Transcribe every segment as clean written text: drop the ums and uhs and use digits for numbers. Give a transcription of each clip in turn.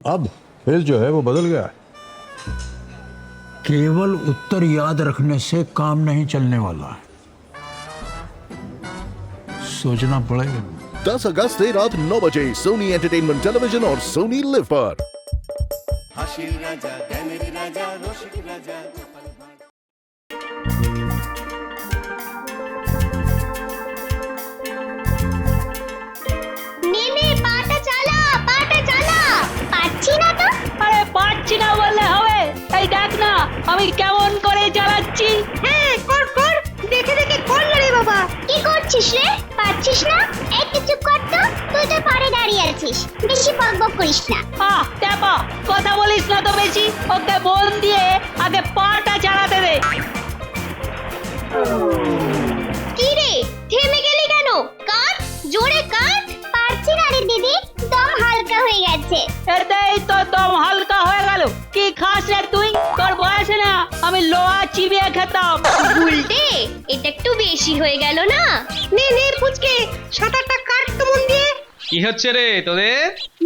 अब फेस जो है वो बदल गया है। केवल उत्तर याद रखने से काम नहीं चलने वाला, सोचना पड़ेगा। 10 अगस्त से रात 9 बजे सोनी एंटरटेनमेंट टेलीविजन और सोनी लिव पर। হাসির রাজা জ্ঞানের রাজা রসিক রাজা গোপাল ভাঁড়। নেনে পাটা চালা পাচ্ছি না তো। আরে পারছি না বললে হবে? এই দেখ না আমি কেমন করে চালাচ্ছি। হ্যাঁ কর কর, দেখে দেখে কর না রে বাবা। কি করছিস রে? পাচ্ছিস না? একটু চুপ কর তো, তুই তো পাড়ে দাঁড়িয়ে আছিস, বেশি বকবক করিস না। ট্যাপা কথা বলিস না তো বেশি, ওকে মন দিয়ে আগে পাটা চালাতে দে। কি রে থেমে গেলি কেন? কাট, জোরে কাট। পারছি না রে দিদি, দম হালকা হয়ে গেছে। এতেই তো দম হালকা হয়ে গেল। কি খাস রে তুই? তোর বয়সে না আমি লোহা চিবিয়ে খেতাম। উল্টে এটা একটু বেশি হয়ে গেল না? নে নে পুচকে, সাঁতারটা কাট তো মন দিয়ে। কি হচ্ছে রে তোদের?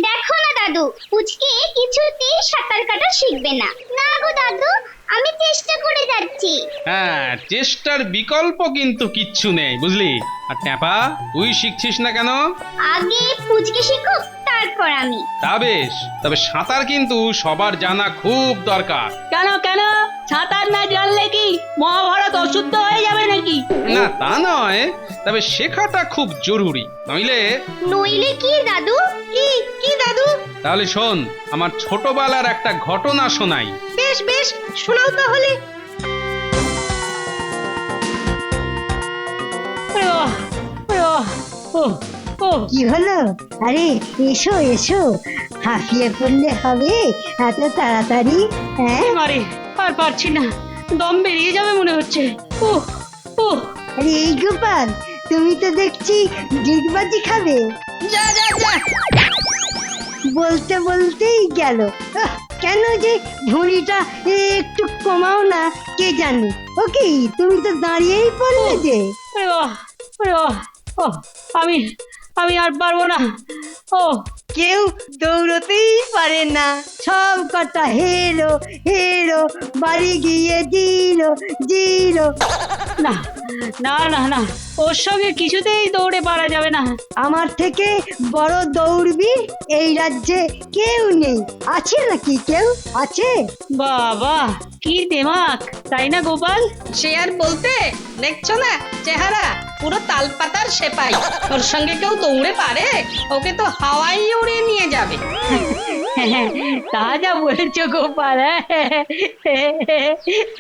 দেখো না দাদু, পুচকে কিছুতেই সাঁতার কাটা শিখবে না। না গো দাদু, আমি চেষ্টা করে যাচ্ছি। হ্যাঁ, চেষ্টার বিকল্প কিন্তু কিচ্ছু নেই, বুঝলি? আর ট্যাপা, তুই শিখছিস না কেন? আগে পুচকে শিখুক, তারপর আমি। তা বেশ, তবে সাঁতার কিন্তু সবার জানা খুব দরকার। কেন কেন? সাঁতার না জানলে কি মহাভারত অশুদ্ধ হয়ে যাবে নাকি? না তা নয়, তবে শেখাটা খুব জরুরি, নইলে। নইলে কি দাদু? কি কি দাদু? তাহলে শোন, আমার ছোটবেলার একটা ঘটনা শোনাই। বেশ বেশ, শোনাও তাহলে। ওরে বাবা, ওরে বাবা, ও কি হলো? আরে এসো এসো, হাঁপিয়ে পড়লে হবে এত তাড়াতাড়ি? হ্যাঁ, মারে আর পারছি না, দম বেরিয়ে যাবে মনে হচ্ছে। ও ও আরে এই গোপাল, তুমি তো দেখছি ডিগবাজি খাবে। যা যা যা। বলতে বলতেই গেল। কেন যে ভুঁড়িটা একটু কমাও না, কে জানে। ওকে, তুমি তো দাঁড়িয়েই পড়লে যে। ওরে বাবা, ওরে বাবা, ও আমি আমি আর পারবো না। ও কেউ দৌড়তেই পারে না, সব কটা হেরো হেরো, বাড়ি গিয়ে জিরো জিরো। না না না না, ওর সঙ্গে কিছুতেই দৌড়ে পারা যাবে না। আমার থেকে বড় দৌড়বি এই রাজ্যে কেউ নেই। আছে নাকি কেউ? আছে? বাবা কি দেমাক, তাই না গোপাল? সে আর বলতে, দেখছো না চেহারা পুরো তালপাতার সেপাই। ওর সঙ্গে কেউ দৌড়ে পারে? ওকে তো হাওয়াই উড়িয়ে নিয়ে যাবে। তা যা বলেছ গোপাল।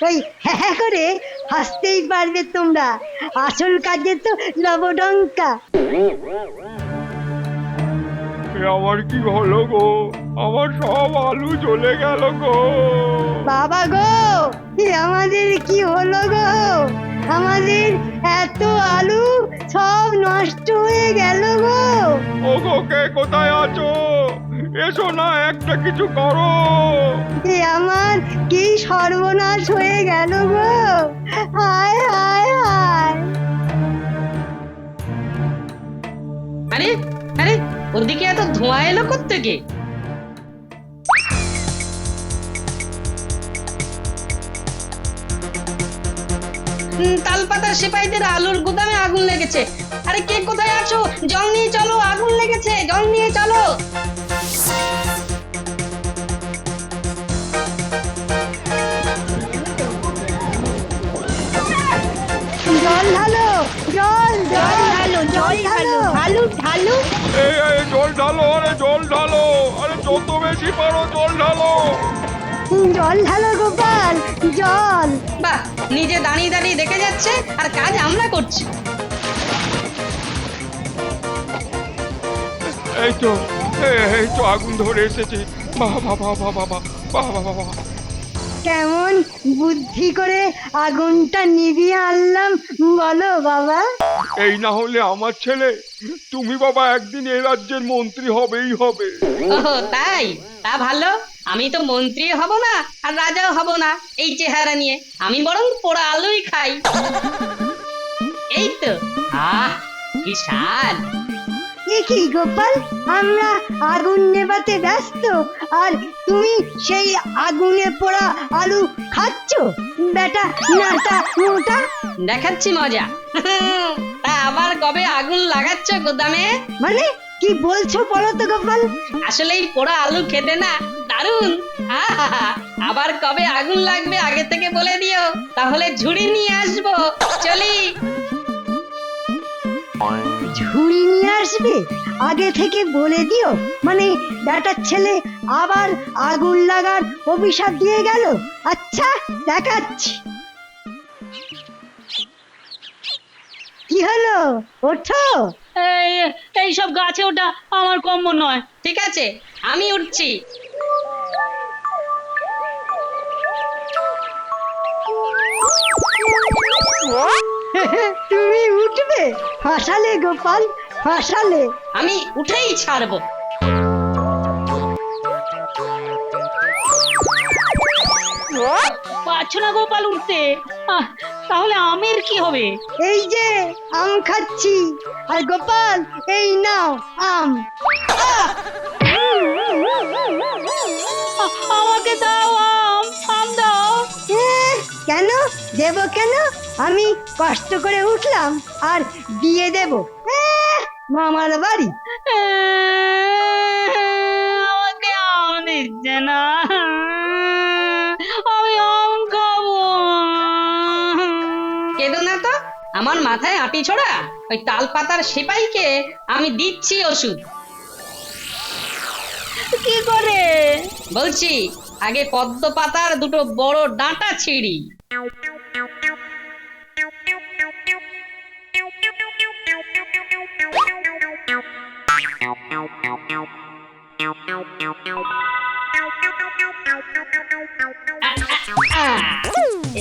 ওই হ্যাঁ করে হাসতেই পারবে তোমরা, আসল কাজে তো লবডঙ্কা। আমার কি হলো গো? আমার সব আলু চলে গেল গো। বাবা গো, আমাদের কি হলো গো? আমাদের এত আলু সব নষ্ট হয়ে গেল গো। ও গো, কে কোথায় আছো? এসো না, একটা কিছু করো। আমার কি সর্বনাশ হয়ে গেল গো। হায় হায় হায়। আরে আরে, ওদিকে এত ধোঁয়া এলো কোত্থেকে? তালপাতার সেপাইদের আলুর গুদামে আগুন লেগেছে। আরে কে কোথায় আছো? জল নিয়ে চলো, আগুন লেগেছে, জল নিয়ে চলো। জল ঢালো, জল জল ঢালো, জল ঢালো, ঢালু ঢালু। এই জল ঢালো, আরে জল ঢালো, আরে যত বেশি পারো জল ঢালো। জল ঢালো গোপাল, জল। বাহ, নিজে দাঁড়িয়ে দাঁড়িয়ে দেখে যাচ্ছে আর কাজ আমরা করছি। এই তো আগুন ধরে এসেছে। বাহ বাহ বাহ বাহ বাহ বাহ বাহ বাহ বাহ। কেমন বুদ্ধি করে আগুনটা নিভিয়ে আনলাম বলো বাবা। এই না হলে আমার ছেলে, তুমি বাবা একদিন এ রাজ্যের মন্ত্রী হবেই হবে। ওহো তাই? তা ভালো, আমি তো মন্ত্রী হব না আর রাজাও হব না এই চেহারা নিয়ে। আমি বরং পোড়া আলুই খাই। এই তো, আহ কি স্বাদ। এ কি গোপাল, আমরা আগুন নেভাতে ব্যস্ত আর তুমি সেই আগুনে পোড়া আলু খাচ্ছ? বেটা নাটা মোটা। দেখাচ্ছি মজা। তা আবার কবে আগুন লাগাচ্ছ গোদামে? মানে কি বলছো বলো তো গোপাল? আসলেই পোড়া আলু খেতে না দারুণ। আহা, আবার কবে আগুন লাগবে আগে থেকে বলে দিও, তাহলে ঝুড়ি নিয়ে আসবো। চলি। ঝুড়ি নিয়ে আসবে? আগে থেকে বলে দিও মানে বেটার ছেলে আবার আগুন লাগার অভিশাপ দিয়ে গেল। আচ্ছা দেখাচ্ছি। কি হলো, ওঠো। এই সব গাছে ওটা আমার কম্ম নয়। ঠিক আছে, আমি উঠছি। তুমি উঠবে? হাসালে গোপাল, হাসালে। আমি উঠেই ছাড়বো। পারছো না গোপাল উঠতে? তাহলে আমের কি হবে? এই যে আম খাচ্ছি, আর গোপাল এই নাও আম। আমাকে দাও আম দাও। কেন দেব কেন? আমি কষ্ট করে উঠলাম আর দিয়ে দেব। মামার বাড়ি। আমাকে আম দিচ্ছে না, আমি আম খাবো। কেঁদো না তো, আমার মাথায় আটি ছোড়া। ওই তাল পাতার সেপাইকে আমি দিচ্ছি ওষুধ। কি করে? বলছি, আগে পদ্ম পাতার দুটো বড় ডাঁটা ছিঁড়ি।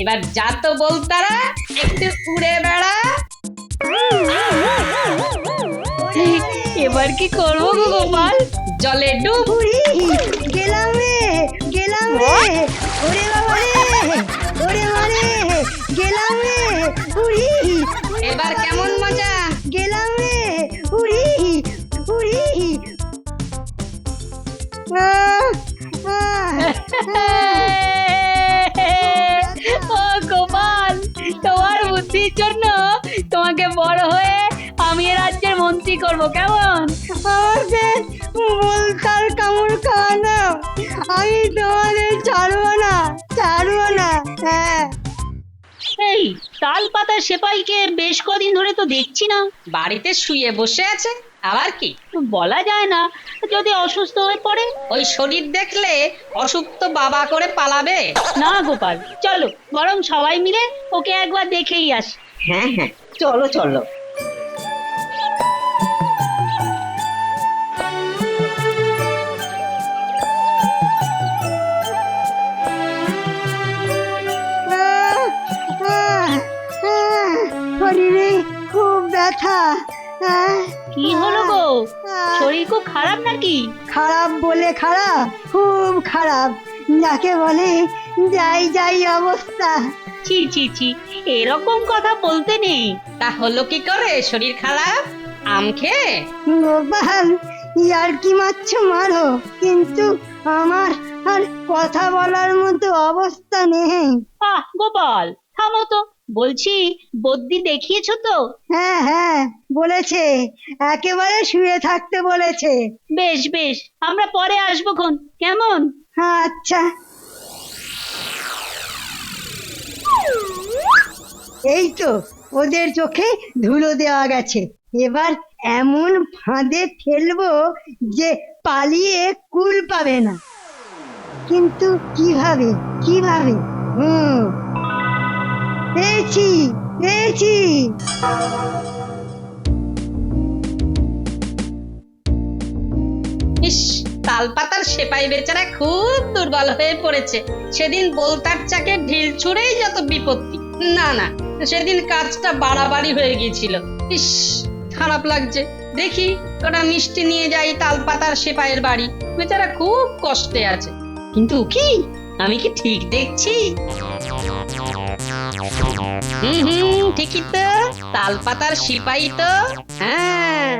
এবার যা তো বলতারা, একটু উড়ে বেড়া। এবার কি করবো গো গোপাল? জলে ডুব। উড়ি, গেলাম রে, গেলাম রে। ওরে বাবা রে, ওরে মারে, গেলাম রে, উড়ি। এবার কেমন মজা? গেলাম রে, উড়ি, উড়ি। ও গোপাল, তোমার বুদ্ধির জন্য তোমাকে বড় হয়ে আমি এ রাজ্যের মন্ত্রী করব, কেমন? আমাকে বলতার কামড় খাওয়ানো, আমি তোমাদের ছাড়বো না, ছাড়বো না। হ্যাঁ, এই তাল পাতার সেপাইকে বেশ কদিন ধরে তো দেখছি না। বাড়িতে শুয়ে বসে আছে, আবার কি? বলা যায় না, যদি অসুস্থ হয়ে পড়ে। ওই শরীর দেখলে অসুখ তো বাবা করে পালাবে। না গোপাল, চলো বরং সবাই মিলে ওকে একবার দেখেই আসি। হ্যাঁ হ্যাঁ, চলো চলো। শরীরে খুব ব্যথা। কি হলো গো, শরীর খুব খারাপ নাকি? খারাপ বলে খারাপ, খুব খারাপ, যাকে বলে যাই যাই অবস্থা। ছি ছি ছি, এরকম কথা বলতে নেই। তা হলো কি করে শরীর খারাপ? আম খেয়ে? গোপাল, ইয়ার কি মারছো মারো, কিন্তু আমার আর কথা বলার মতো অবস্থা নেই। গোপাল থামো তো, বলছি বদ্যি দেখিয়েছো তো? হ্যাঁ হ্যাঁ বলেছে, একেবারে শুয়ে থাকতে বলেছে। বেশ বেশ, আমরা পরে আসবো খন, কেমন? আচ্ছা। এই তো ওদের চোখে ধুলো দেওয়া গেছে, এবার এমন ফাঁদে ফেলবো যে পালিয়ে কুল পাবে না। কিন্তু কিভাবে কিভাবে? পেয়েছি পেয়েছি। ইস, তাল পাতার সেপাই বেচারা খুব দুর্বল হয়ে পড়েছে। সেদিন বোলতার চাকে ঢিল ছুঁড়েই যত বিপত্তি। না না, সেদিন কাজটা বাড়াবাড়ি হয়ে গিয়েছিল। ইস, খারাপ লাগছে। দেখি ওটা মিষ্টি নিয়ে যাই তাল পাতার সেপাইয়ের বাড়ি, বেচারা খুব কষ্টে আছে। কিন্তু কি আমি কি ঠিক দেখছি? ঠিকই তো, তালপাতার সিপাহী তো। হ্যাঁ,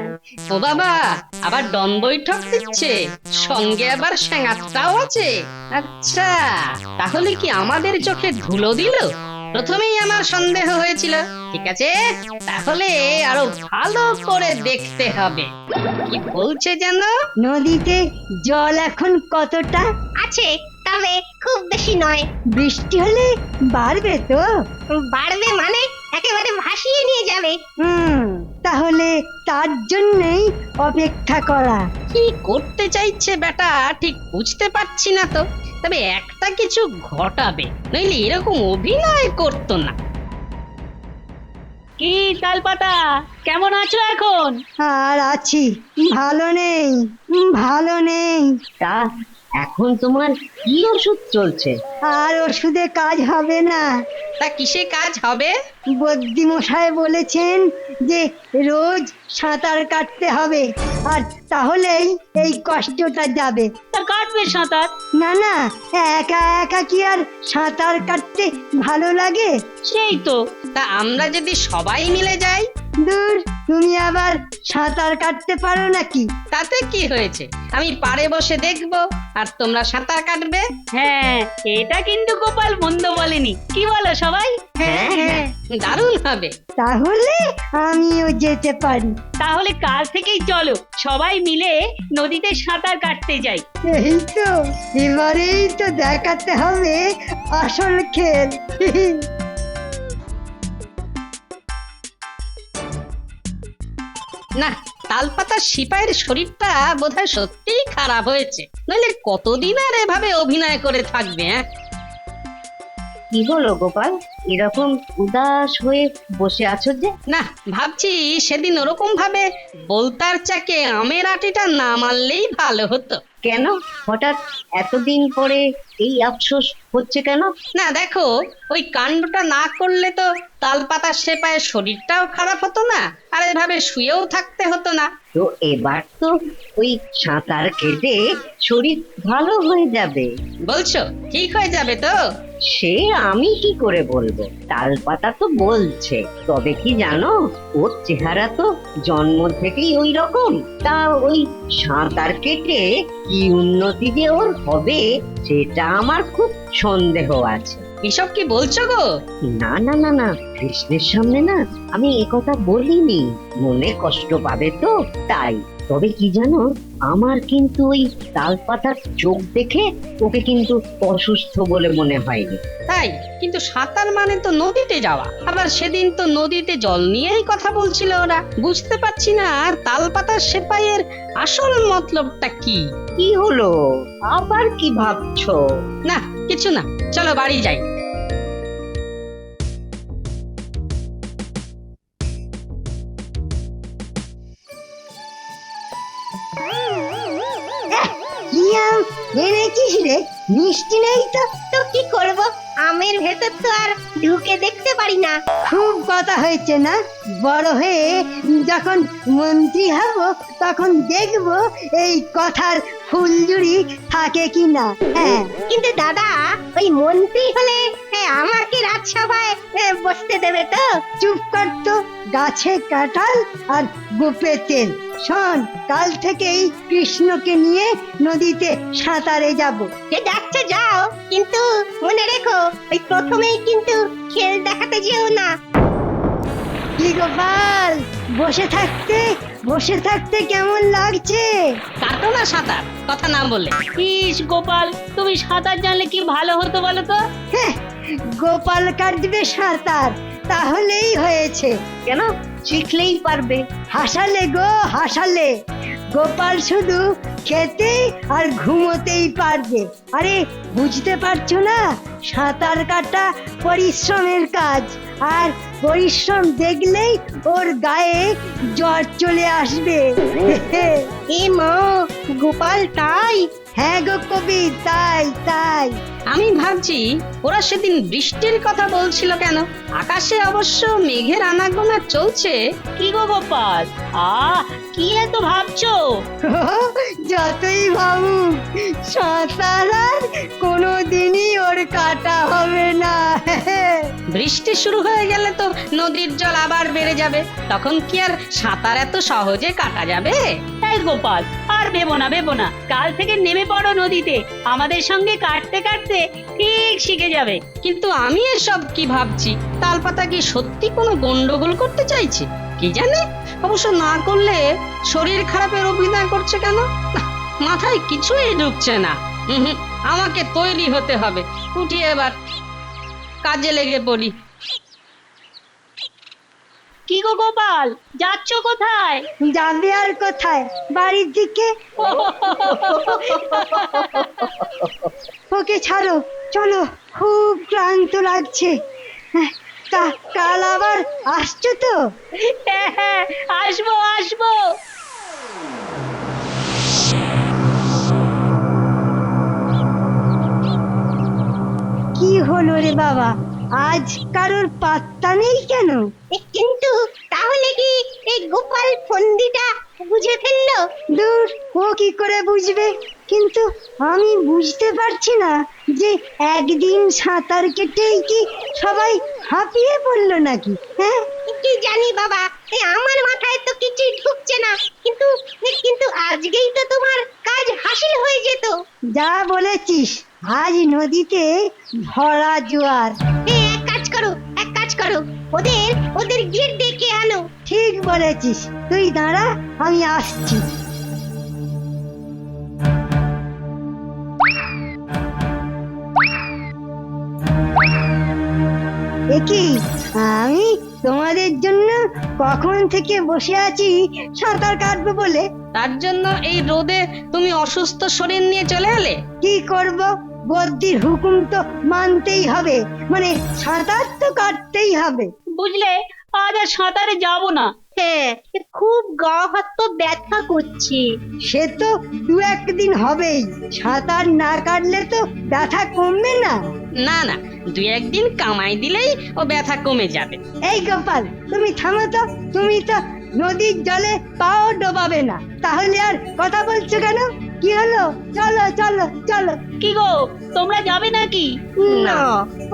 ও বাবা, আবার ডন বৈঠক দিচ্ছে, সঙ্গে আবার স্যাঙাতটাও আছে। আচ্ছা, তাহলে কি আমাদের চোখে ধুলো দিল? প্রথমেই আমার সন্দেহ হয়েছিল। ঠিক আছে, তাহলে আরো ভালো করে দেখতে হবে। কি বলছে যেন? নদীতে জল এখন কতটা? আছে, তবে খুব বেশি নয়। বৃষ্টি হলে বাড়বে তো? বাড়বে মানে একেবারে ভাসিয়ে নিয়ে যাবে। তাহলে তার জন্যই অপেক্ষা করা। কি করতে চাইছে বেটা ঠিক বুঝতে পারছি না তো। তবে একটা কিছু ঘটাবে, নইলে এরকম অভিনয় করতো না। কি তালপাতা, কেমন আছো এখন? আর আছি, ভালো নেই, ভালো নেই। তা এখন তোমার কি ওষুধ চলছে? আর ওষুধে কাজ হবে না। তা কিসে কাজ হবে? বদ্যি মশাই বলেছেন যে রোজ সাঁতার কাটতে হবে, আর তাহলেই এই কষ্টটা যাবে। তা কাটবে সাঁতার? না না, একা একা কি আর সাঁতার কাটতে ভালো লাগে? সেই তো। তা আমরা যদি সবাই মিলে যাই? দূর, তুমি আবার সাঁতার কাটতে পারো নাকি? তাতে কি হয়েছে, আমি পাড়ে বসে দেখবো আর তোমরা সাঁতার কাটবে। হ্যাঁ, এটা কিন্তু গোপাল মন্দ বলেনি। কি বলো সবাই? হ্যাঁ হ্যাঁ, দারুণ হবে। তাহলে আমিও যেতে পারি। তাহলে কাল থেকেই চলো, সবাই মিলে নদীতে সাঁতার কাটতে যাই। এই তো, এবারেই তো দেখাতে হবে আসল খেল। না, তালপাতার সিপাহীর শরীরটা বোধহয় সত্যিই খারাপ হয়েছে, নইলে কতদিন আর এভাবে অভিনয় করে থাকবে? কি হলো গোপাল, এরকম উদাস হয়ে বসে আছো যে? না, ভাবছি সেদিন ওরকম ভাবে বলতার চাকে আমের আটিটা না মারলেই ভালো হতো। কেন হঠাৎ এতদিন পরে এই আফসোস হচ্ছে কেন? না দেখো, ওই কাণ্ডটা না করলে তো তালপাতার সেপায়ের শরীরটাও খারাপ হতো না, আর এভাবে শুয়েও থাকতে হতো না। তো এবার তো ওই সাঁতার কেটে শরীর ভালো হয়ে যাবে। বলছো ঠিক হয়ে যাবে তো? সে আমি কি করে বলবো, তালপাতা তো বলছে। তবে কি জানো, ওর চেহারা তো জন্ম থেকেই ওই রকম। তা ওই সাঁতার কেটে কি উন্নতি যে ওর হবে সেটা আমার খুব সন্দেহ আছে। এসব কি বলছো গো? না না না না, কৃষ্ণের সামনে না আমি একথা বলিনি, মনে কষ্ট পাবে তো তাই। তবে কি জানো, আমার কিন্তু ওই তালপাতার চোখ দেখে ওকে কিন্তু অসুস্থ বলে মনে হয়নি। তাই? কিন্তু সাঁতার মানে তো নদীতে যাওয়া, আবার সেদিন তো নদীতে জল নিয়েই কথা বলছিল ওরা। বুঝতে পারছি না আর তালপাতার সেপাইয়ের আসল মতলবটা কি। কি হলো, আবার কি ভাবছো? না কিছু না, চলো বাড়ি যাই। কি আম এনেছিস রে? মিষ্টি নেই তো? তো কি করব, আমের ভেতর তো আর ঢুকে দেখতে পারি না। খুব কথা হয়েছে না? বড় হয়ে যখন মন্ত্রী হব তখন দেখব এই কথার ফুলঝুরি থাকে কিনা। হ্যাঁ, কিন্তু দাদা, ওই মন্ত্রী হলে আমাকে রাজসভায় বসতে দেবে তো? চুপ কর তো, গাছে কাঁঠাল আর গোপে তেল। শোন, কাল থেকেই কৃষ্ণকে নিয়ে নদীতে সাঁতারে যাব। যে যাচ্ছে যাও, কিন্তু মনে রেখো ওই প্রথমেই কিন্তু খেল দেখাতে যেও না। কি গোপাল, বসে থাকতে কেমন লাগছে? কাটো না সাঁতার, কথা না বলে। ইস গোপাল, তুমি সাঁতার জানলে কি ভালো হতো বলো তো? হ্যাঁ, গোপাল কাটবে সাঁতার, তাহলেই হয়েছে। কেন, শিখলেই পারবে। হাসালে গো, হাসালে। গোপাল শুধু খেতে আর ঘুমোতেই পারবে। আরে বুঝতে পারছো না, সাঁতার কাটা পরিশ্রমের কাজ, আর পরিশ্রম দেখলেই ওর গায়ে জ্বর চলে আসবে। এ মা, গোপাল তাই? হ্যাঁ গো কবি, তাই তাই। আমি ভাবছি ওরা সেদিন বৃষ্টির কথা বলছিল কেন? আকাশে অবশ্য মেঘের আনাগোনা চলছে। কি গো গোপাল, কি এত ভাবছো? যতই ভাবুক, সাঁতার আর কোনোদিনই বৃষ্টি শুরু হয়ে গেলে তো নদীর জল আবার বেড়ে যাবে, তখন কি আর সাঁতার এত সহজে কাটা যাবে? এই গোপাল, আর ভেবো না, কাল থেকে নেমে পড়ো নদীতে, আমাদের সঙ্গে কাটতে কাটতে ঠিক শিখে যাবে। কিন্তু আমি এসব কি ভাবছি, তালপাতা কি সত্যি কোনো গন্ডগোল করতে চাইছে কি জানে? অবশ্য না করলে শরীর খারাপের অভিনয় করছে কেন? না, মাথায় কিছুই ঢুকছে না। আমাকে তৈরি হতে হবে, উঠি এবার কাজে লেগে পড়ি। কি গো গোপাল, যাচ্ছ কোথায়? যাবে আর কোথায়, বাড়ির দিকে। ওকে ছাড়ো, চলো, খুব ক্লান্ত লাগছে। তা কাল আবার আসছো তো? হ্যাঁ, আসবো। কি হলো রে বাবা, আজ কারোর পাত্তা নেই কেন? কিন্তু তাহলে কি এই গোপাল ফন্দিটা বুঝে ফেললো? দূর, ও কি করে বুঝবে? কিন্তু আমি বুঝতে পারছি না যে একদিন সাঁতার কেটেই কি সবাই হাঁপিয়ে পড়লো নাকি? হ্যাঁ, কি জানি বাবা, আমার মাথায় তো কিছুই ঢুকছে না। কিন্তু কিন্তু আজকেই তো তোমার কাজ হাসিল হয়ে যেত। যা বলেছিস, আজ নদীতে ভরা জোয়ার। এক কাজ করো, ওদের গিয়ে ডেকে আনো। ঠিক বলেছিস, তুই দাঁড়া, আমি আসছি। একি, আমি তোমাদের জন্য কখন থেকে বসে আছি সাঁতার কাটবো বলে। তার জন্য এই রোদে তুমি অসুস্থ শরীর নিয়ে চলে এলে? কি করব, বদ্যির হুকুম তো মানতেই হবে, মানে সাঁতার তো কাটতেই হবে। বুঝলে, আজ আর সাঁতারে যাবো না। হ্যাঁ, খুব গা হাত তো ব্যথা করছে। সে তো দু একদিন হবেই, সাঁতার না কাটলে তো ব্যথা কমবে না। না, দুই একদিন কামাই দিলেই ও ব্যথা কমে যাবে। এই গোপাল, তুমি থামো তো, তুমি তো নদীর জলে পাও ডোবাবে না, তাহলে আর কথা বলছো কেন? কি হলো, চলো চলো চলো। কি গো, তোমরা যাবে নাকি? না,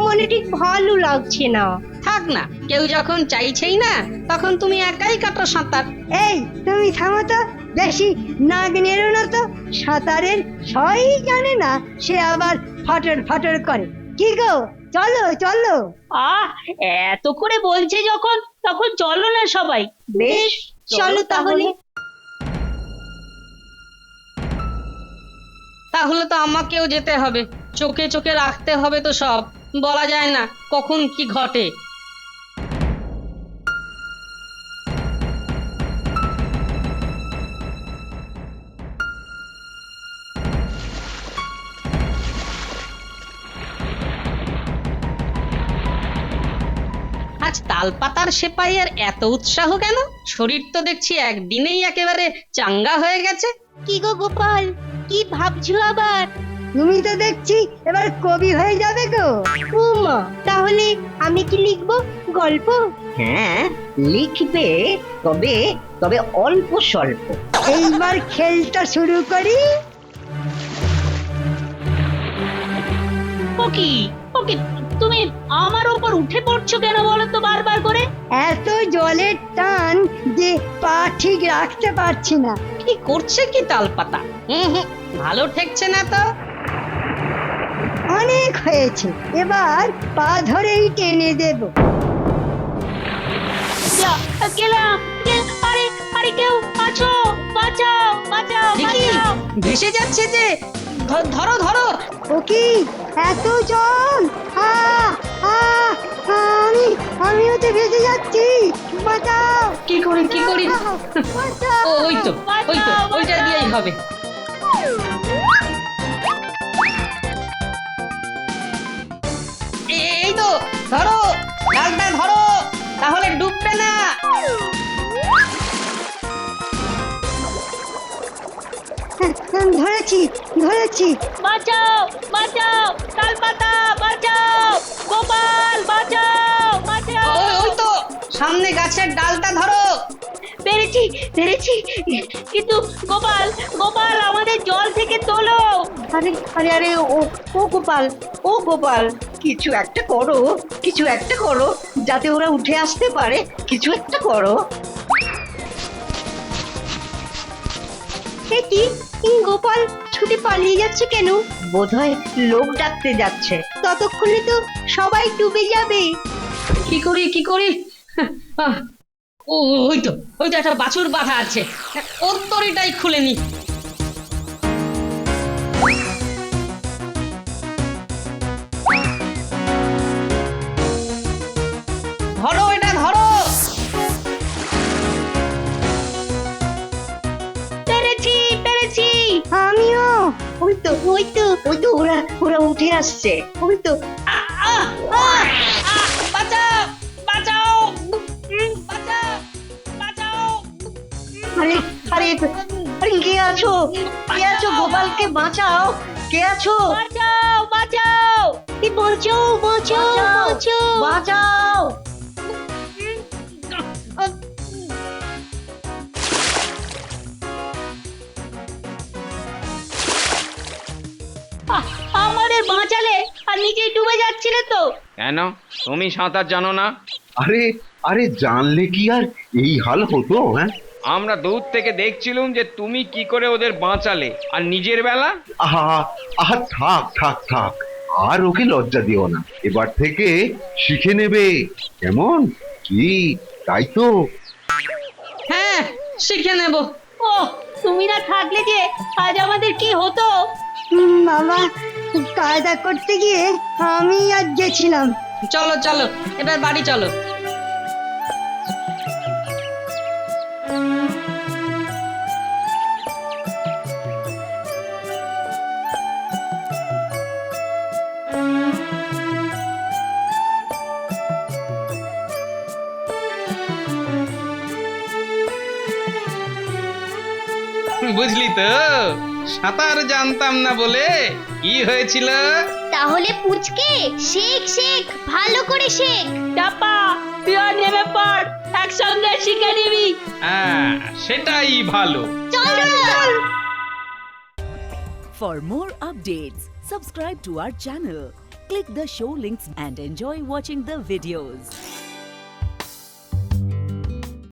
মনে ঠিক ভালো লাগছে না। থাক না, কেউ যখন চাইছেই না, তখন তুমি একাই কাটো সাঁতার। এই তুমি থামো তো, বেশি নাক নেড়ো না তো। সাঁতারের সই জানে না, সে আবার ফটর করে। কি গো, চলো চলো। এত করে বলছে যখন, তখন চলো না সবাই। বেশ, চলো তাহলে। তাহলে তো আমাকেও যেতে হবে, চোখে চোখে রাখতে হবে তো সব, বলা যায় না কখন কি ঘটে। আজ তালপাতার সেপাইয়ের এত উৎসাহ কেন? শরীর তো দেখছি একদিনেই একেবারে চাঙ্গা হয়ে গেছে। কি গো গোপাল, কি ভাবছো আবার? তুমি তো দেখছি এবার কবি হয়ে যাবে গো। উমা, তাহলে আমি কি লিখবো, গল্প? হ্যাঁ, লিখবে, তবে তবে অল্প স্বল্প। এইবার খেলটা শুরু করি। ওকে, তুমি আমার উপর উঠে পড়ছো কেন বলো তো বারবার করে? এত জলের টান যে পা ঠিক রাখতে পারছি না। কি করছে কি তালপাতা? ভালো ঠেকছে না তো। অনেক হয়েছে, এবার পা ধরেই টেনে দেব। আরে কেউ আছো, বাঁচাও। দেখি ভেসে যাচ্ছে যে, ধরো। ও কি এত জল? আমিও তো ভেসে যাচ্ছি, বাঁচাও। কি করি বাঁচাও। ওই তো ওইটা দিয়েই হবে। এই তো, ধরো ডালটা ধরো, তাহলে ডুববে না। ধরেছি। বাঁচাও, তালপাতা বাঁচাও, গোপাল বাঁচাও। ওই তো সামনে গাছের ডালটা ধরো। পেরেছি পেরেছি পেরেছি, কিন্তু গোপাল গোপাল আমাদের জল থেকে তোলো। আরে আরে আরে ও গোপাল, ও গোপাল, কিছু একটা করো, কিছু একটা করো, যাতে ওরা উঠে আসতে পারে, কিছু একটা করো। এ কি গোপাল ছুটে পালিয়ে যাচ্ছে কেন? বোধহয় লোক ডাকতে যাচ্ছে। ততক্ষণে তো সবাই ডুবে যাবে। কি করি কি করি, আহ, ওই তো একটা বাছুর বাঁধা আছে, ওর তরিটাই খুলে নি। ধরো এটা ধরো। পেরেছি পেরেছি। আমিও। ওই তো ওই তো ওই তো ওরা উঠে আসছে, ওই তো। বাঁচাও বাঁচাও বাঁচাও বাঁচাও। আরে আরে আরে কে আছো, কে আছো? গোপালকে বাঁচাও, কে আছো? বাঁচাও বাঁচাও বাঁচাও বাঁচাও বাঁচাও। বাঁচাও। আমাদের বাঁচালে আর নিজেই ডুবে যাচ্ছিলে তো। কেন তুমি সাঁতার জানো না? আরে আরে জানলে কি আর এই হাল হতো? হ্যাঁ, আমরা দূর থেকে দেখছিলুম যে তুমি কি করে ওদের বাঁচালে, আর নিজের বেলা। আহা আহা, থাক থাক থাক, আর ওকে লজ্জা দিও না, এবার থেকে শিখে নেবে, কেমন? কি তাই তো? হ্যাঁ শিখে নেব। ও তুমি না থাকলে যে আজ আমাদের কি হতো। বাবা, কায়দা করতে গিয়ে আমি আজ গেছিলাম। চলো চলো এবার বাড়ি চলো। বুঝলি তো, সাঁতার জানতাম না বলে কি হয়েছিল। তাহলে পুচকে শেখ শেখ, ভালো করে শেখ। চাপা তুই আর নেমে পড়, একসঙ্গে শিখে নিবি। হ্যাঁ সেটাই ভালো। চল চল। For more updates, subscribe to our channel, click the show links and enjoy watching the videos.